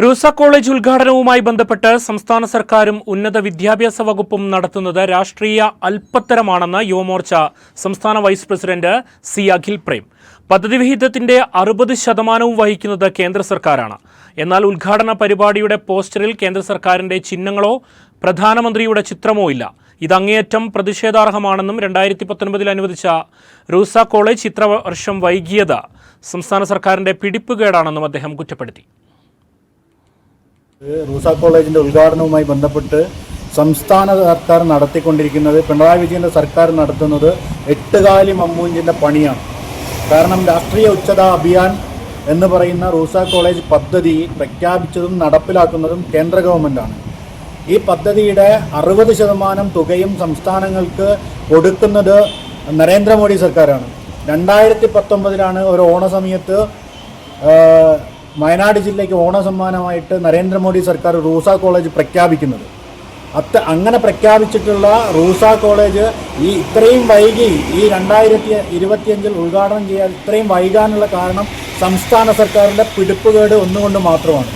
RUSA college ഉദ്ഘാടനവുമായി ബന്ധപ്പെട്ട് സംസ്ഥാന സർക്കാരും ഉന്നത വിദ്യാഭ്യാസ വകുപ്പും നടത്തുന്നത് രാഷ്ട്രീയ അല്പത്തരമാണെന്ന് യുവമോർച്ച സംസ്ഥാന vice president C Akhil Prem. പദ്ധതി വിഹിതത്തിന്റെ 60% വഹിക്കുന്നത് കേന്ദ്ര സർക്കാരാണ്. എന്നാൽ ഉദ്ഘാടന പരിപാടിയുടെ പോസ്റ്ററിൽ കേന്ദ്ര സർക്കാരിന്റെ ചിഹ്നങ്ങളോ പ്രധാനമന്ത്രിയുടെ ചിത്രമോ ഇല്ല. ഇത് അങ്ങേയറ്റം പ്രതിഷേധാർഹമാണെന്നും 2019 അനുവദിച്ച റൂസ കോളേജ് ഇത്ര വർഷം വൈകിയത് സംസ്ഥാന സർക്കാരിന്റെ പിടിപ്പുകേടാണെന്നും അദ്ദേഹം കുറ്റപ്പെടുത്തി. റൂസ കോളേജിൻ്റെ ഉദ്ഘാടനവുമായി ബന്ധപ്പെട്ട് സംസ്ഥാന സർക്കാർ നടത്തിക്കൊണ്ടിരിക്കുന്നത്, പിണറായി വിജയൻ്റെ സർക്കാർ നടത്തുന്നത് എട്ടുകാലി മമ്മൂഞ്ചിൻ്റെ പണിയാണ്. കാരണം രാഷ്ട്രീയ ഉച്ചതാ അഭിയാൻ എന്ന് പറയുന്ന റൂസ കോളേജ് പദ്ധതി പ്രഖ്യാപിച്ചതും നടപ്പിലാക്കുന്നതും കേന്ദ്ര ഗവൺമെൻറ്റാണ്. ഈ പദ്ധതിയുടെ 60% തുകയും സംസ്ഥാനങ്ങൾക്ക് കൊടുക്കുന്നത് നരേന്ദ്രമോദി സർക്കാരാണ്. 2019 ഒരു ഓണസമയത്ത് വയനാട് ജില്ലയ്ക്ക് ഓണസമ്മാനമായിട്ട് നരേന്ദ്രമോദി സർക്കാർ റൂസ കോളേജ് പ്രഖ്യാപിക്കുന്നത്. അങ്ങനെ പ്രഖ്യാപിച്ചിട്ടുള്ള റൂസ കോളേജ് ഇത്രയും വൈകി 2025 ഉദ്ഘാടനം ചെയ്യാൻ ഇത്രയും വൈകാനുള്ള കാരണം സംസ്ഥാന സർക്കാരിൻ്റെ പിടിപ്പുകേട് ഒന്നുകൊണ്ട് മാത്രമാണ്.